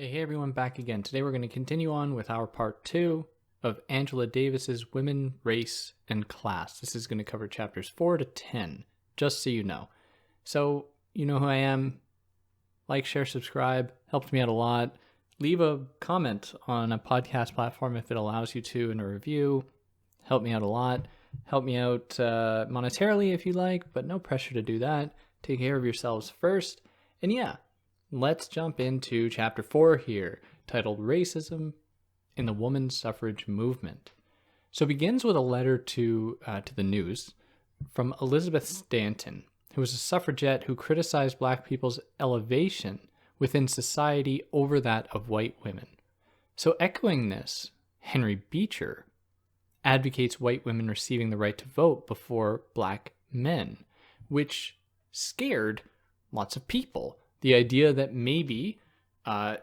Hey everyone, back again. Today we're going to continue on with our part 2 of Angela Davis's Women, Race, and Class. This is going to cover chapters 4 to 10, just so you know. So, you know who I am. Like, share, subscribe. Helps me out a lot. Leave a comment on a podcast platform if it allows you to, and a review. Help me out a lot. Help me out monetarily if you like, but no pressure to do that. Take care of yourselves first. And yeah, let's jump into chapter 4 here, titled Racism in the Women's Suffrage Movement. So it begins with a letter to the news from Elizabeth Stanton, who was a suffragette who criticized black people's elevation within society over that of white women. So echoing this, Henry Beecher advocates white women receiving the right to vote before black men, which scared lots of people. The idea that maybe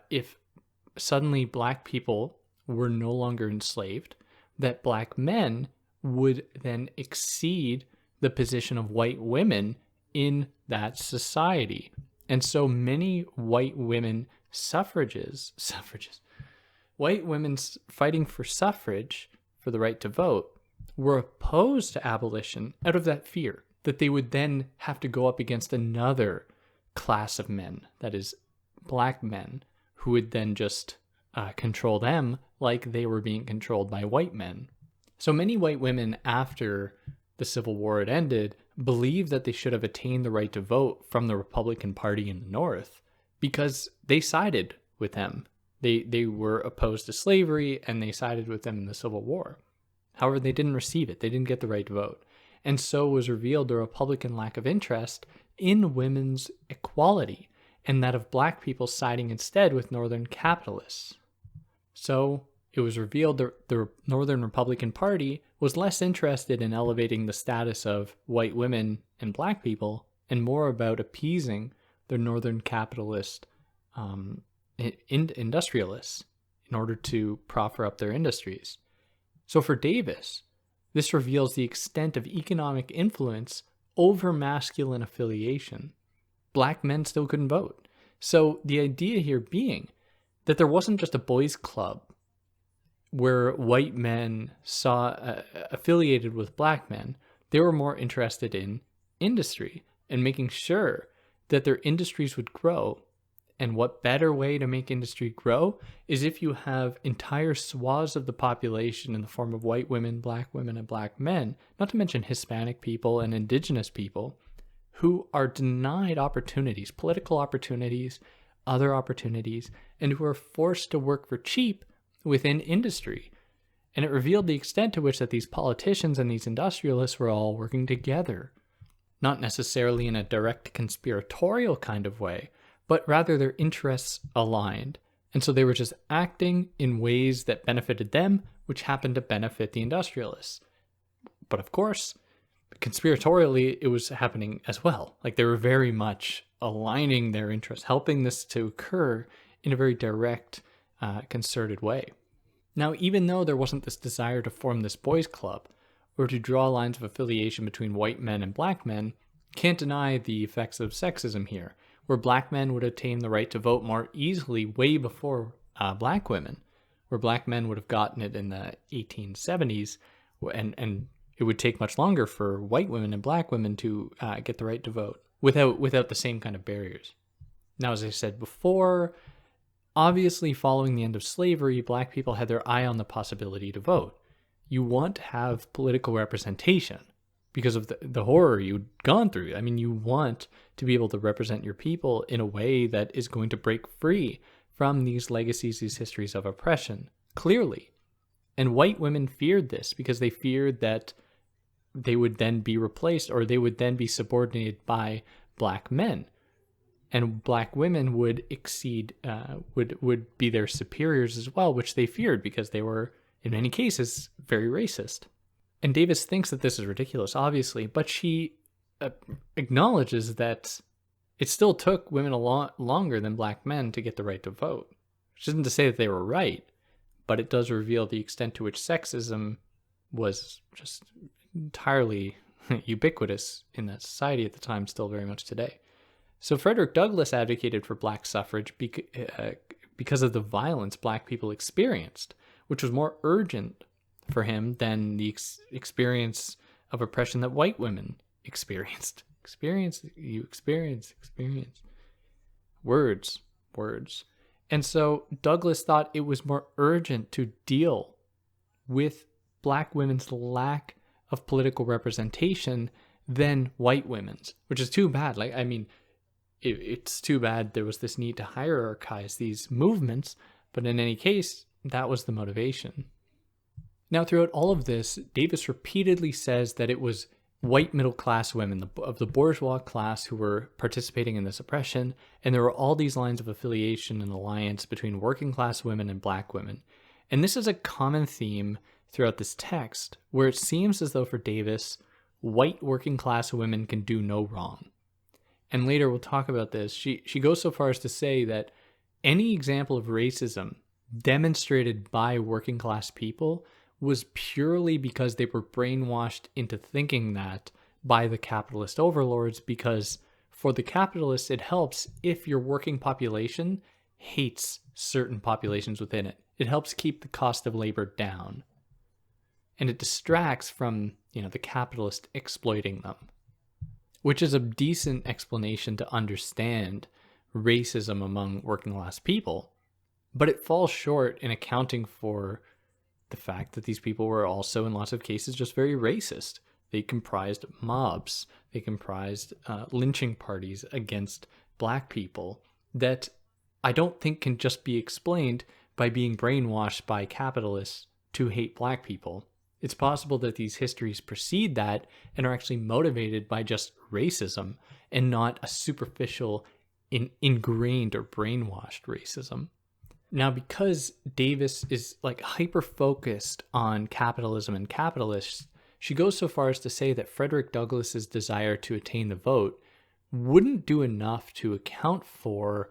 if suddenly black people were no longer enslaved, that black men would then exceed the position of white women in that society. And so many white women white women fighting for suffrage, for the right to vote, were opposed to abolition out of that fear that they would then have to go up against another class of men, that is, black men, who would then just control them like they were being controlled by white men. So many white women, after the Civil War had ended, believed that they should have attained the right to vote from the Republican Party in the North because they sided with them. They were opposed to slavery and they sided with them in the Civil War. However, they didn't receive it. They didn't get the right to vote. And so was revealed the Republican lack of interest in women's equality, and that of black people siding instead with Northern capitalists. So it was revealed the Northern Republican Party was less interested in elevating the status of white women and black people, and more about appeasing the Northern capitalist industrialists in order to proffer up their industries. So for Davis, this reveals the extent of economic influence over masculine affiliation. Black men still couldn't vote. So the idea here being that there wasn't just a boys' club where white men saw affiliated with black men. They were more interested in industry and making sure that their industries would grow. And what better way to make industry grow is if you have entire swaths of the population in the form of white women, and black men, not to mention Hispanic people and indigenous people, who are denied opportunities, political opportunities, other opportunities, and who are forced to work for cheap within industry. And it revealed the extent to which that these politicians and these industrialists were all working together, not necessarily in a direct conspiratorial kind of way, but rather their interests aligned. And so they were just acting in ways that benefited them, which happened to benefit the industrialists. But of course, conspiratorially, it was happening as well. Like they were very much aligning their interests, helping this to occur in a very direct, concerted way. Now, even though there wasn't this desire to form this boys' club or to draw lines of affiliation between white men and black men, can't deny the effects of sexism here, where black men would attain the right to vote more easily way before black women, where black men would have gotten it in the 1870s, and it would take much longer for white women and black women to get the right to vote without the same kind of barriers. Now, as I said before, obviously following the end of slavery, black people had their eye on the possibility to vote. You want to have political representation because of the horror you'd gone through. I mean, you want to be able to represent your people in a way that is going to break free from these legacies, these histories of oppression, clearly. And white women feared this because they feared that they would then be replaced or they would then be subordinated by black men. And black women would exceed, would be their superiors as well, which they feared because they were, in many cases, very racist. And Davis thinks that this is ridiculous, obviously, but she acknowledges that it still took women a lot longer than black men to get the right to vote. Which isn't to say that they were right, but it does reveal the extent to which sexism was just entirely ubiquitous in that society at the time, still very much today. So Frederick Douglass advocated for black suffrage because of the violence black people experienced, which was more urgent for him than the experience of oppression that white women experienced. Experience. Words. And so Douglass thought it was more urgent to deal with black women's lack of political representation than white women's, which is too bad. It's too bad there was this need to hierarchize these movements, but in any case, that was the motivation. Now, throughout all of this, Davis repeatedly says that it was white middle-class women of the bourgeois class who were participating in this oppression, and there were all these lines of affiliation and alliance between working-class women and black women. And this is a common theme throughout this text, where it seems as though for Davis, white working-class women can do no wrong. And later we'll talk about this. She goes so far as to say that any example of racism demonstrated by working-class people was purely because they were brainwashed into thinking that by the capitalist overlords, because for the capitalists, it helps if your working population hates certain populations within it. It helps keep the cost of labor down. And it distracts from, the capitalist exploiting them, which is a decent explanation to understand racism among working class people. But it falls short in accounting for the fact that these people were also, in lots of cases, just very racist. They comprised mobs. They comprised lynching parties against black people that I don't think can just be explained by being brainwashed by capitalists to hate black people. It's possible that these histories precede that and are actually motivated by just racism and not a superficial, ingrained or brainwashed racism. Now, because Davis is hyper-focused on capitalism and capitalists, she goes so far as to say that Frederick Douglass's desire to attain the vote wouldn't do enough to account for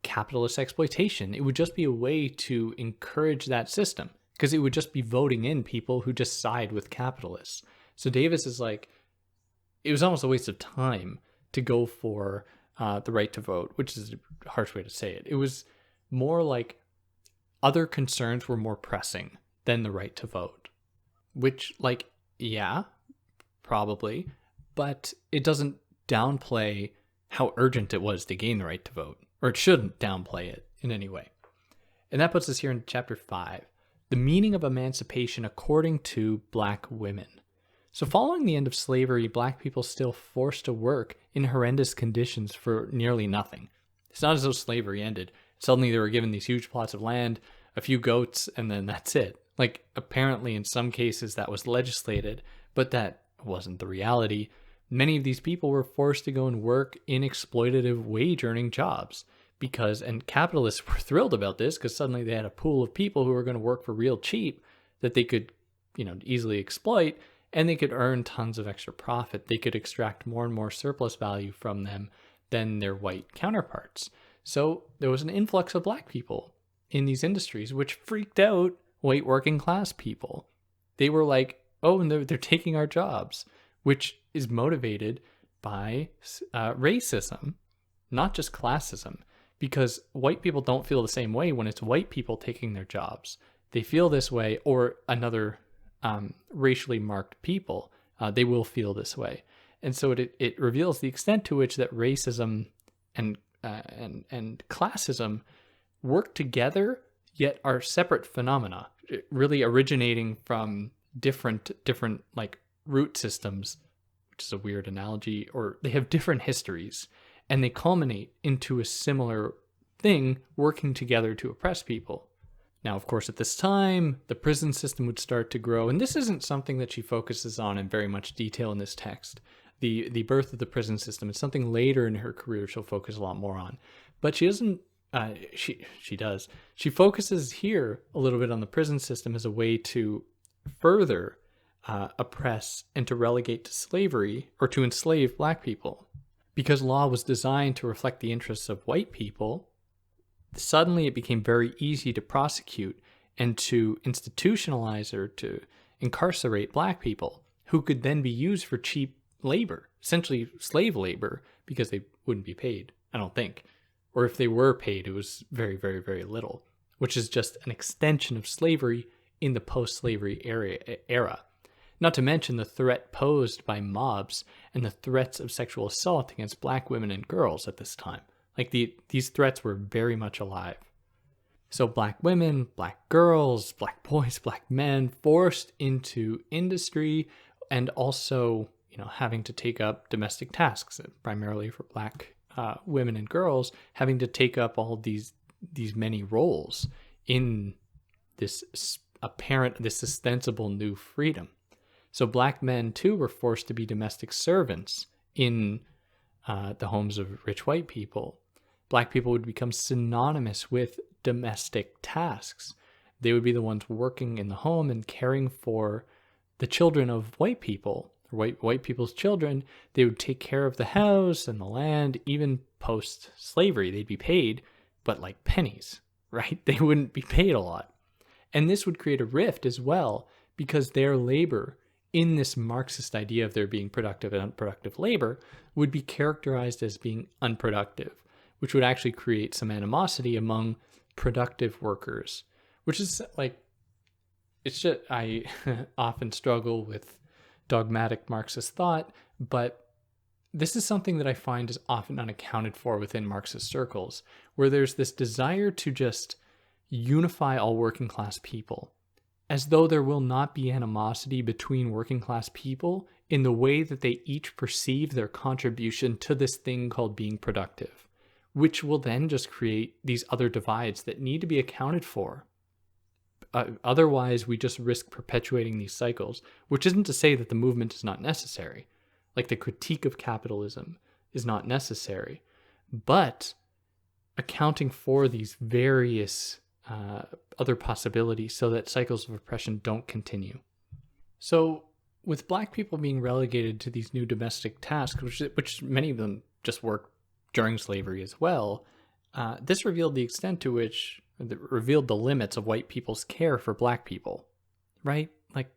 capitalist exploitation. It would just be a way to encourage that system, because it would just be voting in people who just side with capitalists. So Davis is it was almost a waste of time to go for the right to vote, which is a harsh way to say it. It was more like other concerns were more pressing than the right to vote, which, yeah, probably, but it doesn't downplay how urgent it was to gain the right to vote, or it shouldn't downplay it in any way. And that puts us here in chapter 5, the meaning of emancipation according to black women. So following the end of slavery, black people still forced to work in horrendous conditions for nearly nothing. It's not as though slavery ended. Suddenly they were given these huge plots of land, a few goats, and then that's it. Apparently in some cases that was legislated, but that wasn't the reality. Many of these people were forced to go and work in exploitative wage-earning jobs and capitalists were thrilled about this because suddenly they had a pool of people who were going to work for real cheap that they could, easily exploit, and they could earn tons of extra profit. They could extract more and more surplus value from them than their white counterparts. So there was an influx of black people in these industries, which freaked out white working class people. They were like, oh, and they're taking our jobs, which is motivated by racism, not just classism, because white people don't feel the same way when it's white people taking their jobs. They feel this way, or another racially marked people, they will feel this way. And so it reveals the extent to which that racism and classism work together, yet are separate phenomena, really originating from different root systems, which is a weird analogy, or they have different histories, and they culminate into a similar thing working together to oppress people. Now, of course, at this time, the prison system would start to grow, and this isn't something that she focuses on in very much detail in this text. The birth of the prison system is something later in her career she'll focus a lot more on. But she doesn't, she does. She focuses here a little bit on the prison system as a way to further oppress and to relegate to slavery, or to enslave black people. Because law was designed to reflect the interests of white people, suddenly it became very easy to prosecute and to institutionalize or to incarcerate black people, who could then be used for cheap labor, essentially slave labor, because they wouldn't be paid, I don't think. or if they were paid, it was very, very, very little, which is just an extension of slavery in the post-slavery era. Not to mention the threat posed by mobs and the threats of sexual assault against black women and girls at this time. Like these threats were very much alive. So black women, black girls, black boys, black men forced into industry, and also, having to take up domestic tasks, primarily for black women and girls, having to take up all these many roles in this ostensible new freedom. So black men too were forced to be domestic servants in the homes of rich white people. Black people would become synonymous with domestic tasks. They would be the ones working in the home and caring for the children of white people, or white people's children. They would take care of the house and the land. Even post-slavery, they'd be paid, but like pennies, right? They wouldn't be paid a lot. And this would create a rift as well, because their labor, in this Marxist idea of there being productive and unproductive labor, would be characterized as being unproductive, which would actually create some animosity among productive workers, which is it's just, I often struggle with dogmatic Marxist thought, but this is something that I find is often unaccounted for within Marxist circles, where there's this desire to just unify all working class people, as though there will not be animosity between working class people in the way that they each perceive their contribution to this thing called being productive, which will then just create these other divides that need to be accounted for. Otherwise, we just risk perpetuating these cycles, which isn't to say that the movement is not necessary. Like, the critique of capitalism is not necessary, but accounting for these various other possibilities so that cycles of oppression don't continue. So with black people being relegated to these new domestic tasks, which many of them just worked during slavery as well, this revealed the extent to which, revealed the limits of white people's care for black people, right? Like,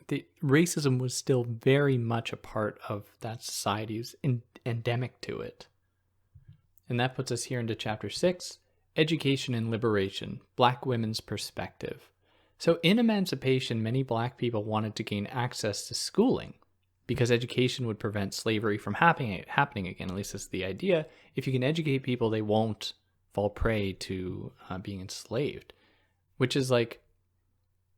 the racism was still very much a part of that society's endemic to it. And that puts us here into chapter 6, Education and Liberation, Black Women's Perspective. So in emancipation, many black people wanted to gain access to schooling because education would prevent slavery from happening again. At least that's the idea. If you can educate people, they won't fall prey to being enslaved, which is like,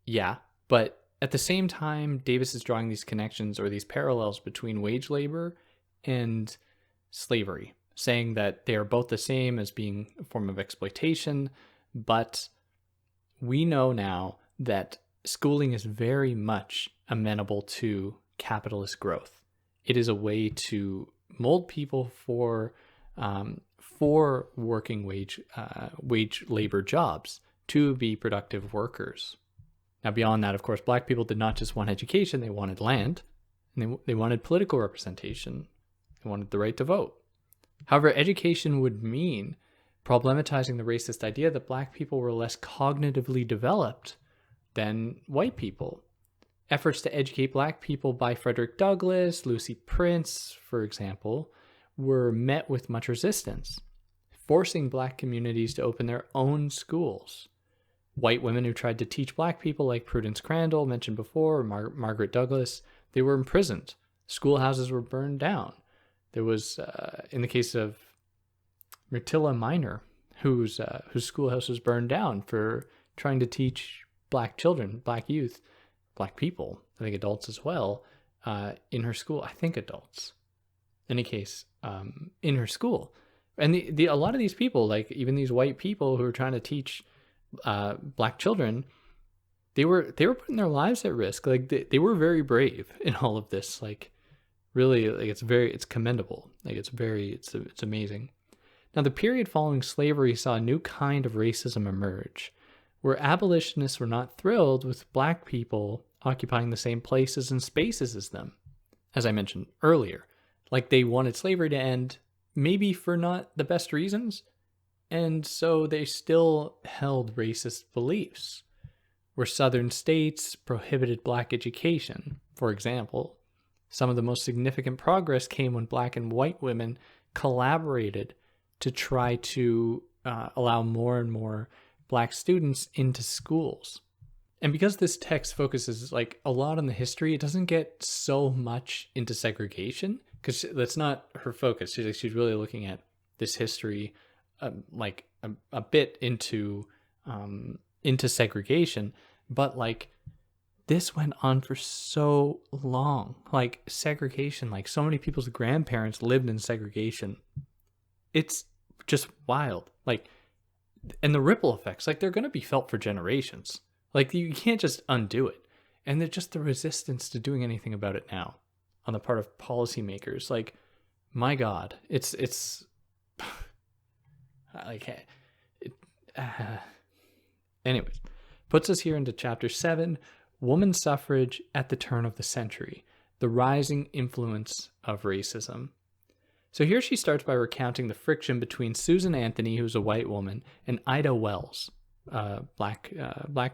yeah, but at the same time, Davis is drawing these connections or these parallels between wage labor and slavery, saying that they are both the same as being a form of exploitation, but we know now that schooling is very much amenable to capitalist growth. It is a way to mold people for working wage labor jobs to be productive workers. Now, beyond that, of course, black people did not just want education; they wanted land, and they wanted political representation. They wanted the right to vote. However, education would mean problematizing the racist idea that black people were less cognitively developed than white people. Efforts to educate black people by Frederick Douglass, Lucy Prince, for example, were met with much resistance, forcing black communities to open their own schools. White women who tried to teach black people, like Prudence Crandall, mentioned before, or Margaret Douglas, they were imprisoned. Schoolhouses were burned down. There was, in the case of Myrtilla Minor, whose schoolhouse was burned down for trying to teach black children, black youth, black people, I think adults as well, in her school. I think adults. In any case, in her school. And a lot of these people, like even these white people who were trying to teach black children, they were putting their lives at risk. Like they were very brave in all of this. Like, really, like it's commendable. Like it's amazing. Now, the period following slavery saw a new kind of racism emerge, where abolitionists were not thrilled with black people occupying the same places and spaces as them, as I mentioned earlier. Like, they wanted slavery to end, maybe for not the best reasons, and so they still held racist beliefs, where southern states prohibited black education, for example. Some of the most significant progress came when black and white women collaborated to try to allow more and more Black students into schools. And because this text focuses like a lot on the history, it doesn't get so much into segregation, because that's not her focus. She's really looking at this history, like a bit into segregation, but like this went on for so long. Like segregation, like so many people's grandparents lived in segregation. It's just wild. Like, and the ripple effects, like they're going to be felt for generations. Like you can't just undo it. And they're just the resistance to doing anything about it now on the part of policymakers. Like, my God, it's like, anyways, puts us here into chapter 7, Woman Suffrage at the Turn of the Century, the Rising Influence of Racism. So here she starts by recounting the friction between Susan Anthony, who's a white woman, and Ida Wells, black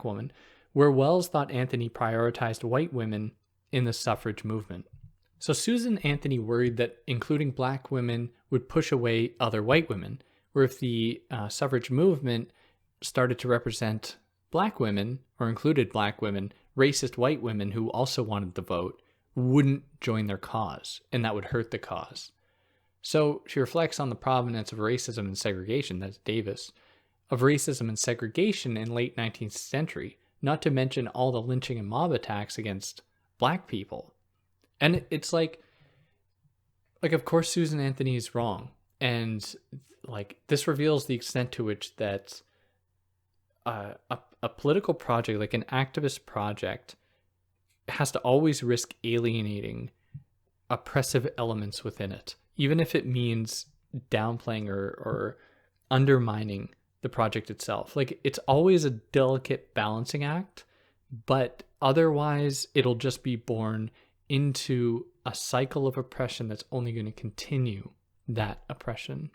woman, where Wells thought Anthony prioritized white women in the suffrage movement. So Susan Anthony worried that including black women would push away other white women, where if the suffrage movement started to represent black women, or included black women, racist white women who also wanted the vote wouldn't join their cause, and that would hurt the cause. So she reflects on the provenance of racism and segregation, that's Davis, of racism and segregation in late 19th century, not to mention all the lynching and mob attacks against black people. And it's like of course Susan Anthony is wrong. And like this reveals the extent to which that a political project, like an activist project, has to always risk alienating oppressive elements within it, even if it means downplaying or undermining the project itself. Like it's always a delicate balancing act, but otherwise it'll just be born into a cycle of oppression that's only going to continue that oppression,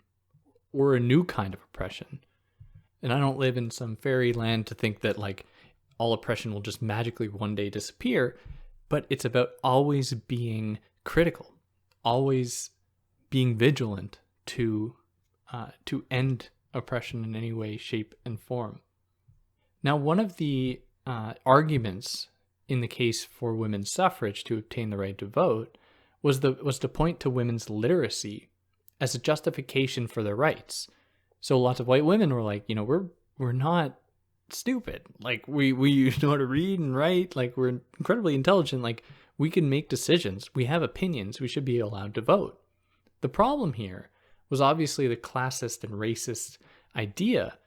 or a new kind of oppression. And I don't live in some fairyland to think that like all oppression will just magically one day disappear, but it's about always being critical, always being vigilant to end oppression in any way, shape, and form. Now, one of the arguments in the case for women's suffrage to obtain the right to vote was to point to women's literacy as a justification for their rights. So lots of white women were like, we're not stupid. Like we know how to read and write. Like we're incredibly intelligent. Like we can make decisions. We have opinions. We should be allowed to vote. The problem here was obviously the classist and racist idea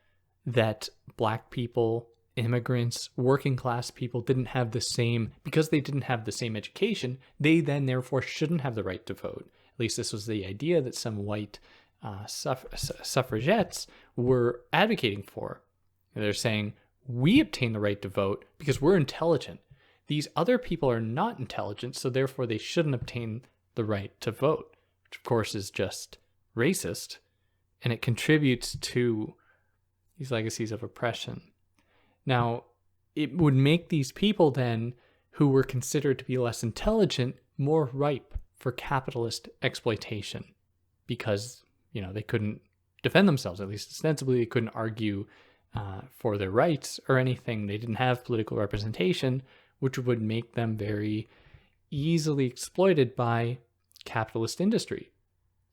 that black people, immigrants, working class people didn't have the same, because they didn't have the same education, they then therefore shouldn't have the right to vote. At least this was the idea that some white suffragettes were advocating for. They're saying, we obtain the right to vote because we're intelligent. These other people are not intelligent, so therefore they shouldn't obtain the right to vote, which of course is just racist, and it contributes to these legacies of oppression. Now, it would make these people then, who were considered to be less intelligent, more ripe for capitalist exploitation, because they couldn't defend themselves, at least ostensibly. They couldn't argue for their rights or anything. They didn't have political representation, which would make them very easily exploited by capitalist industry.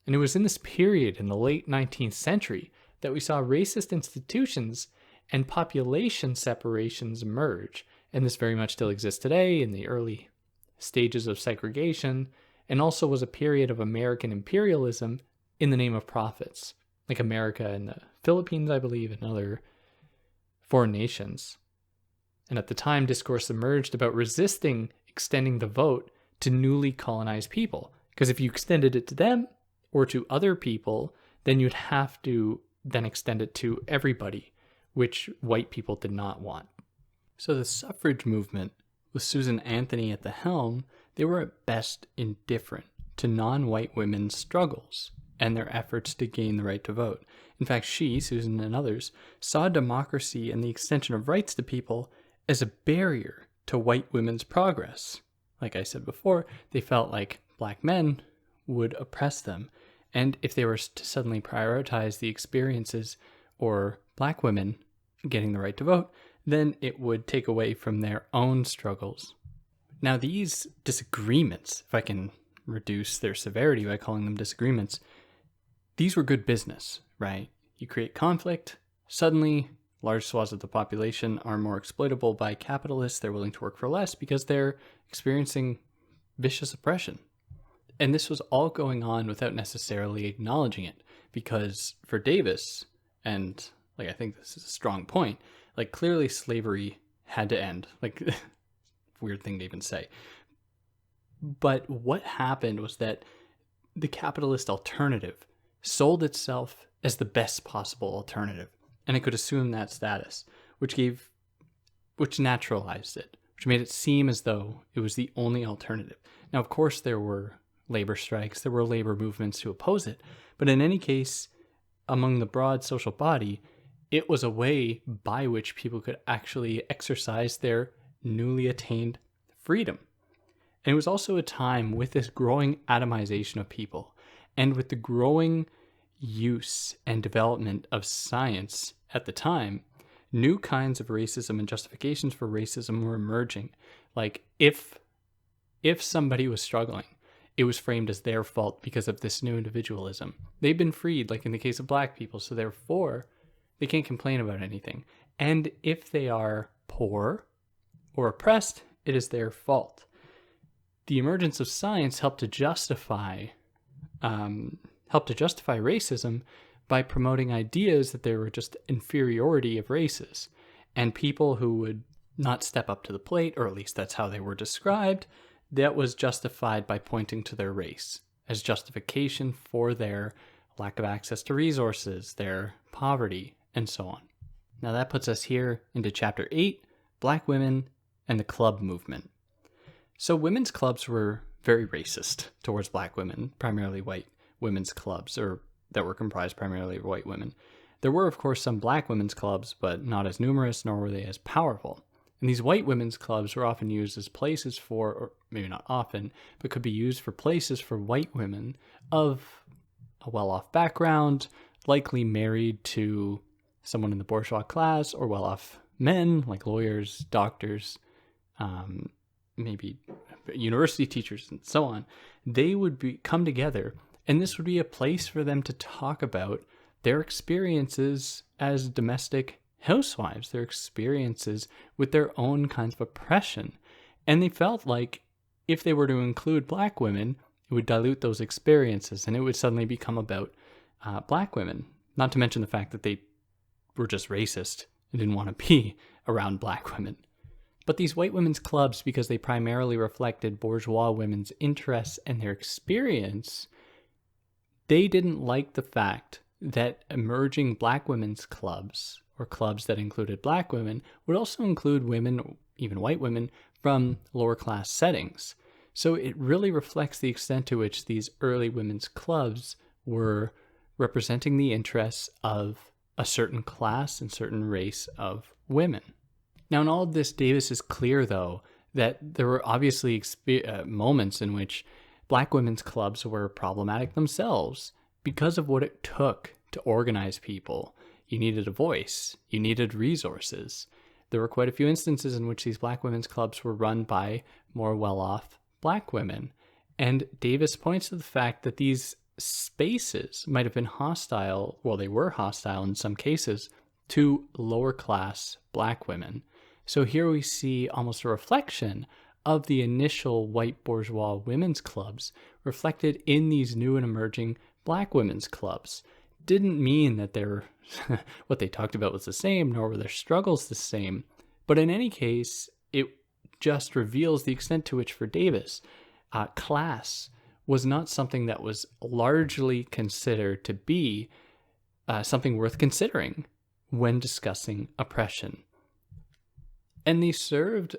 And it was in this period, in the late 19th century, that we saw racist institutions and population separations emerge. And this very much still exists today in the early stages of segregation, and also was a period of American imperialism in the name of profits, like America and the Philippines, I believe, and other foreign nations. And at the time, discourse emerged about resisting extending the vote to newly colonized people, because if you extended it to them or to other people, then you'd have to then extend it to everybody, which white people did not want. So the suffrage movement, with Susan Anthony at the helm, they were at best indifferent to non-white women's struggles and their efforts to gain the right to vote. In fact, she, Susan and others, saw democracy and the extension of rights to people as a barrier to white women's progress. Like I said before, they felt like black men would oppress them, And if they were to suddenly prioritize the experiences or Black women getting the right to vote, then it would take away from their own struggles. Now, these disagreements, if I can reduce their severity by calling them disagreements, these were good business, right? You create conflict, suddenly large swaths of the population are more exploitable by capitalists. They're willing to work for less because they're experiencing vicious oppression. And this was all going on without necessarily acknowledging it, because for Davis, and like I think this is a strong point, like clearly slavery had to end. Like weird thing to even say. But what happened was that the capitalist alternative sold itself as the best possible alternative, and it could assume that status, which naturalized it, which made it seem as though it was the only alternative. Now, of course, there were labor strikes, there were labor movements to oppose it, but in any case, among the broad social body, it was a way by which people could actually exercise their newly attained freedom. And it was also a time with this growing atomization of people and with the growing use and development of science at the time, new kinds of racism and justifications for racism were emerging. Like if somebody was struggling, it was framed as their fault because of this new individualism. They've been freed, like in the case of Black people, so therefore they can't complain about anything. And if they are poor or oppressed, it is their fault. The emergence of science helped to justify racism by promoting ideas that there were just inferiority of races, and people who would not step up to the plate, or at least that's how they were described, that was justified by pointing to their race as justification for their lack of access to resources, their poverty, and so on. Now that puts us here into Chapter 8, Black Women and the Club Movement. So women's clubs were very racist towards Black women, primarily white women's clubs, or that were comprised primarily of white women. There were, of course, some Black women's clubs, but not as numerous, nor were they as powerful. And these white women's clubs were often used as places for, or maybe not often, but could be used for places for white women of a well-off background, likely married to someone in the bourgeois class, or well-off men, like lawyers, doctors, maybe university teachers, and so on. They would come together, and this would be a place for them to talk about their experiences as domestic housewives, their experiences with their own kinds of oppression. And they felt like if they were to include Black women, it would dilute those experiences, and it would suddenly become about Black women. Not to mention the fact that they were just racist and didn't want to be around Black women. But these white women's clubs, because they primarily reflected bourgeois women's interests and their experience, they didn't like the fact that emerging Black women's clubs, or clubs that included Black women, would also include women, even white women, from lower class settings. So it really reflects the extent to which these early women's clubs were representing the interests of a certain class and certain race of women. Now, in all of this, Davis is clear, though, that there were obviously moments in which Black women's clubs were problematic themselves because of what it took to organize people. You needed a voice. You needed resources. There were quite a few instances in which these Black women's clubs were run by more well-off Black women. And Davis points to the fact that these spaces might have been hostile, well, they were hostile in some cases, to lower-class Black women. So here we see almost a reflection of the initial white bourgeois women's clubs reflected in these new and emerging Black women's clubs. Didn't mean that what they talked about was the same, nor were their struggles the same. But in any case, it just reveals the extent to which, for Davis, class was not something that was largely considered to be something worth considering when discussing oppression. And they served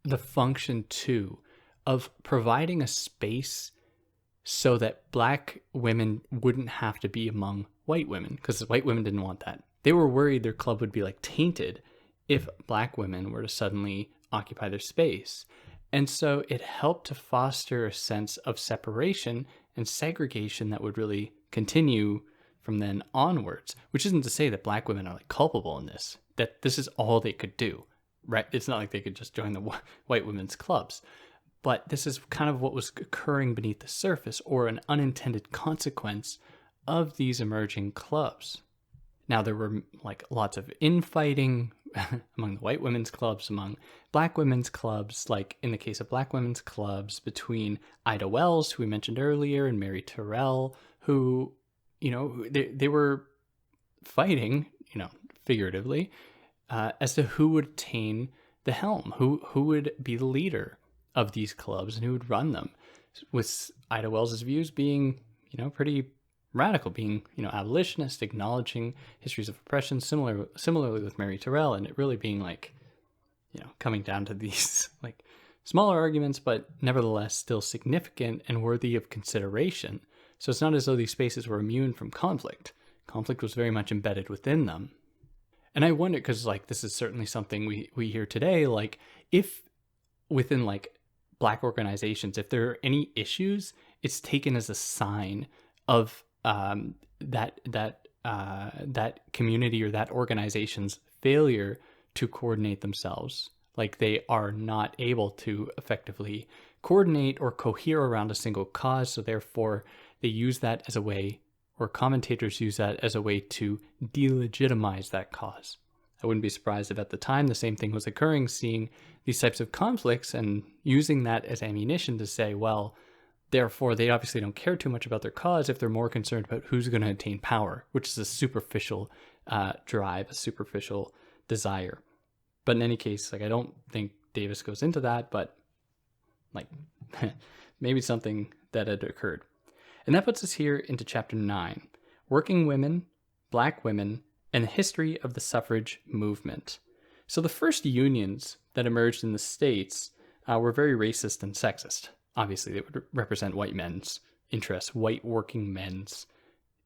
the function, too, of providing a space so that Black women wouldn't have to be among white women, because white women didn't want that. They were worried their club would be tainted if Black women were to suddenly occupy their space. And so it helped to foster a sense of separation and segregation that would really continue from then onwards, which isn't to say that black women are like culpable in this, that this is all they could do, right? It's not like they could just join the white women's clubs, but this is kind of what was occurring beneath the surface, or an unintended consequence of these emerging clubs. Now, there were like lots of infighting among the white women's clubs, among black women's clubs, like in the case of black women's clubs between Ida Wells, who we mentioned earlier, and Mary Terrell, who, you know, they were fighting, you know, figuratively, as to who would attain the helm, who would be the leader of these clubs and who would run them, with Ida Wells's views being, you know, pretty radical, being, you know, abolitionist, acknowledging histories of oppression, similarly with Mary Terrell, and it really being like, you know, coming down to these like smaller arguments, but nevertheless still significant and worthy of consideration. So it's not as though these spaces were immune from conflict. Conflict was very much embedded within them. And I wonder, because like this is certainly something we hear today, like if within like black organizations, if there are any issues, it's taken as a sign of that community or that organization's failure to coordinate themselves. Like they are not able to effectively coordinate or cohere around a single cause. So therefore they use that as a way, or commentators use that as a way to delegitimize that cause. I wouldn't be surprised if at the time the same thing was occurring, seeing these types of conflicts and using that as ammunition to say, well, therefore, they obviously don't care too much about their cause if they're more concerned about who's going to attain power, which is a superficial drive, a superficial desire. But in any case, like I don't think Davis goes into that, but like maybe something that had occurred. And that puts us here into chapter 9, Working Women, Black Women, and the History of the Suffrage Movement. So the first unions that emerged in the States were very racist and sexist. Obviously, they would represent white men's interests, white working men's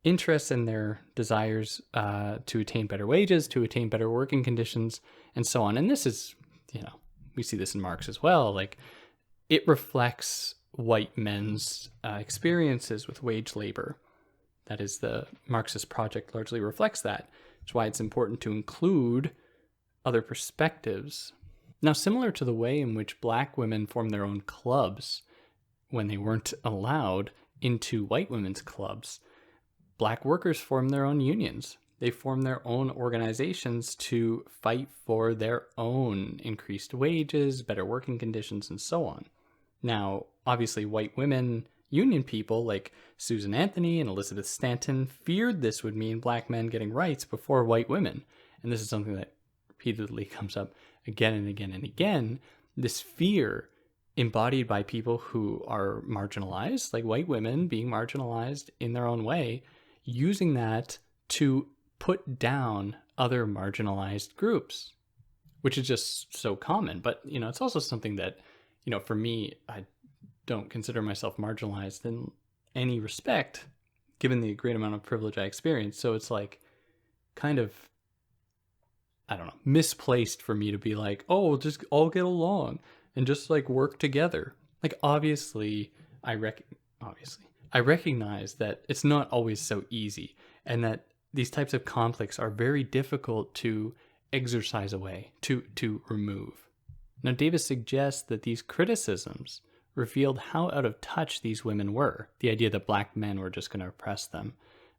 interests and their desires to attain better wages, to attain better working conditions, and so on. And this is, you know, we see this in Marx as well. Like, it reflects white men's experiences with wage labor. That is, the Marxist project largely reflects that. That's why it's important to include other perspectives. Now, similar to the way in which black women formed their own clubs when they weren't allowed into white women's clubs, black workers formed their own unions. They formed their own organizations to fight for their own increased wages, better working conditions, and so on. Now, obviously, white women union people like Susan Anthony and Elizabeth Stanton feared this would mean black men getting rights before white women. And this is something that repeatedly comes up again and again and again. This fear embodied by people who are marginalized, like white women being marginalized in their own way, using that to put down other marginalized groups, which is just so common. But, you know, it's also something that, you know, for me, I don't consider myself marginalized in any respect, given the great amount of privilege I experienced. So it's like kind of, I don't know, misplaced for me to be like, oh, we'll just all get along and just like work together. Like, obviously, I recognize that it's not always so easy, and that these types of conflicts are very difficult to exercise away, to remove. Now, Davis suggests that these criticisms revealed how out of touch these women were, the idea that black men were just going to oppress them,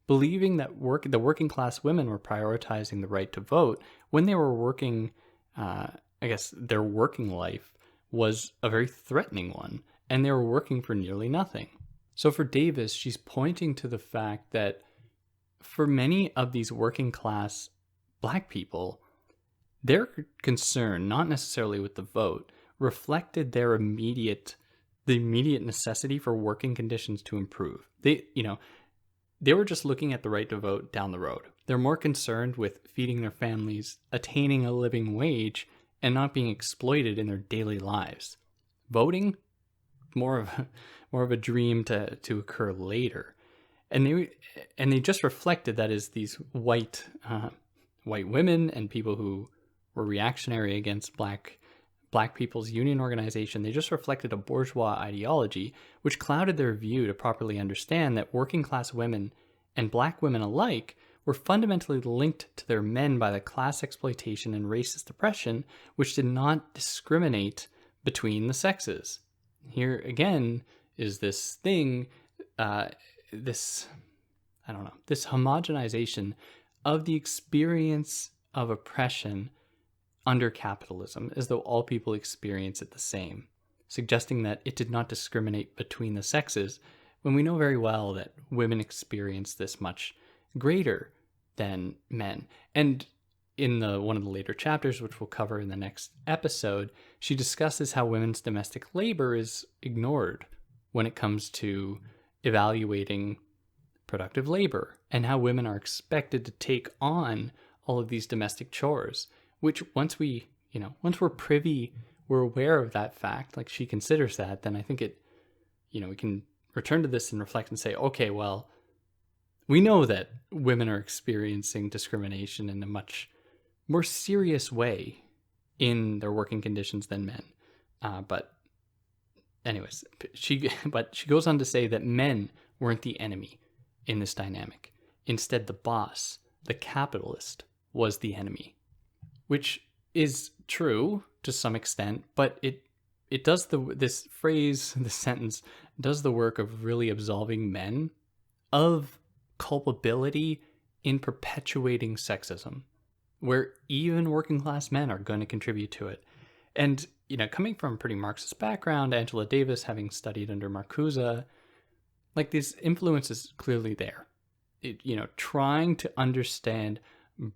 believing that the working class women were prioritizing the right to vote when they were working, their working life was a very threatening one, and they were working for nearly nothing. So for Davis, she's pointing to the fact that for many of these working class black people, their concern, not necessarily with the vote, reflected their immediate necessity for working conditions to improve. They were just looking at the right to vote down the road. They're more concerned with feeding their families, attaining a living wage, and not being exploited in their daily lives. Voting, more of a dream to occur later. And they just reflected that as these white women and people who were reactionary against black people's union organization, they just reflected a bourgeois ideology which clouded their view to properly understand that working class women and black women alike were fundamentally linked to their men by the class exploitation and racist oppression, which did not discriminate between the sexes. Here again is this thing, this homogenization of the experience of oppression under capitalism, as though all people experience it the same, suggesting that it did not discriminate between the sexes, when we know very well that women experience this much greater than men. And in one of the later chapters, which we'll cover in the next episode, she discusses how women's domestic labor is ignored when it comes to evaluating productive labor, and how women are expected to take on all of these domestic chores, which once we're aware of that fact, like she considers that, then I think we can return to this and reflect and say, okay, well, we know that women are experiencing discrimination in a much more serious way in their working conditions than men. But anyways, she goes on to say that men weren't the enemy in this dynamic. Instead, the boss, the capitalist, was the enemy, which is true to some extent, but this sentence does the work of really absolving men of culpability in perpetuating sexism, where even working class men are going to contribute to it. And, coming from a pretty Marxist background, Angela Davis having studied under Marcuse, like this influence is clearly there. Trying to understand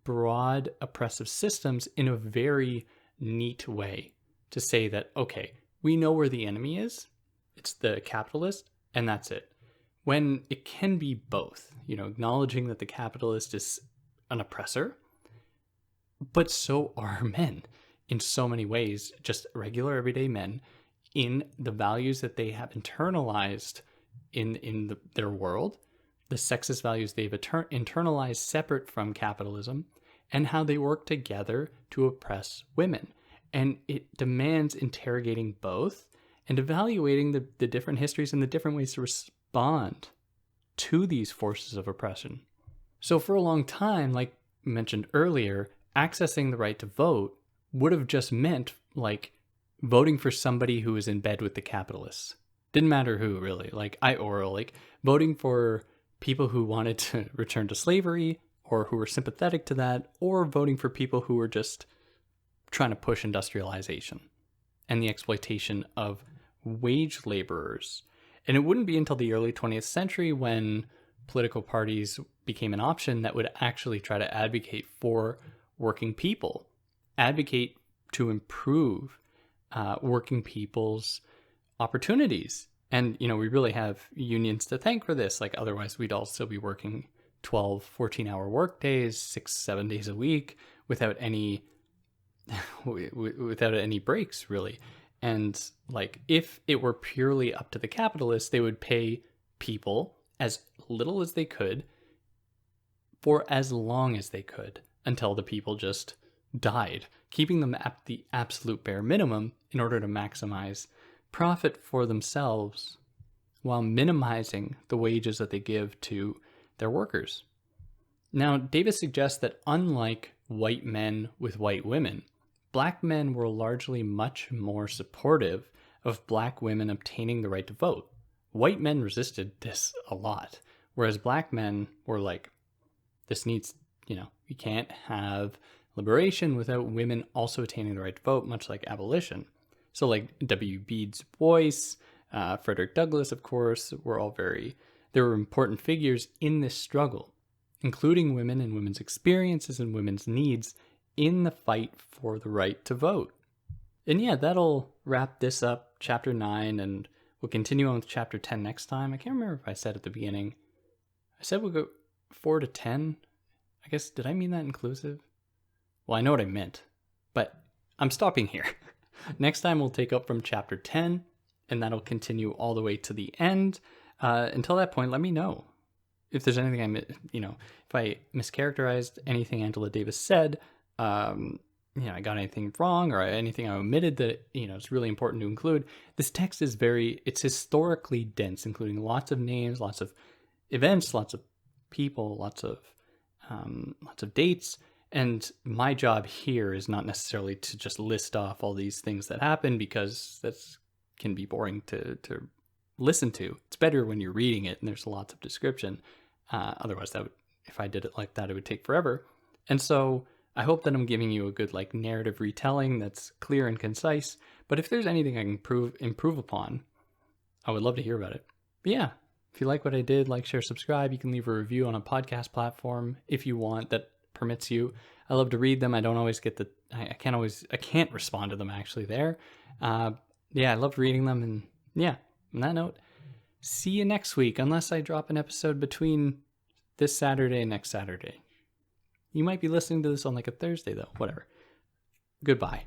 broad oppressive systems in a very neat way to say that, okay, we know where the enemy is. It's the capitalist, and that's it. When it can be both, acknowledging that the capitalist is an oppressor, but so are men in so many ways, just regular everyday men, in the values that they have internalized in their world, the sexist values they've internalized separate from capitalism, and how they work together to oppress women. And it demands interrogating both and evaluating the different histories and the different ways to respond to these forces of oppression. So for a long time, like mentioned earlier, accessing the right to vote would have just meant like voting for somebody who was in bed with the capitalists. Didn't matter who, really. Voting for people who wanted to return to slavery or who were sympathetic to that, or voting for people who were just trying to push industrialization and the exploitation of wage laborers. And it wouldn't be until the early 20th century when political parties became an option that would actually try to advocate for working people, advocate to improve working people's opportunities. And, we really have unions to thank for this. Like, otherwise we'd all still be working 12, 14-hour work days, 6-7 days a week without any breaks, really. And like, if it were purely up to the capitalists, they would pay people as little as they could for as long as they could until the people just died, keeping them at the absolute bare minimum in order to maximize profit for themselves while minimizing the wages that they give to their workers. Now, Davis suggests that unlike white men with white women, black men were largely much more supportive of black women obtaining the right to vote. White men resisted this a lot, whereas black men were like, this needs, we can't have liberation without women also attaining the right to vote, much like abolition. So like W.B. Du Bois, Frederick Douglass, of course, they were important figures in this struggle, including women and women's experiences and women's needs in the fight for the right to vote. And yeah, that'll wrap this up, chapter 9, and we'll continue on with chapter 10 next time. I can't remember if I said at the beginning. I said we'll go 4 to 10. I guess, did I mean that inclusive? Well, I know what I meant, but I'm stopping here. Next time we'll take up from chapter 10, and that'll continue all the way to the end. Until that point, let me know if there's anything if I mischaracterized anything Angela Davis said, I got anything wrong or anything I omitted that, it's really important to include. This text is it's historically dense, including lots of names, lots of events, lots of people, lots of dates. And my job here is not necessarily to just list off all these things that happen, because that's can be boring to listen to. It's better when you're reading it and there's lots of description. Otherwise, if I did it like that, it would take forever. And so I hope that I'm giving you a good like narrative retelling that's clear and concise. But if there's anything I can improve upon, I would love to hear about it. But yeah, if you like what I did, like, share, subscribe. You can leave a review on a podcast platform if you want that permits you. I love to read them. I don't always get I can't respond to them actually there. Yeah, I love reading them. And yeah, on that note, see you next week, unless I drop an episode between this Saturday and next Saturday. You might be listening to this on like a Thursday though, whatever. Goodbye.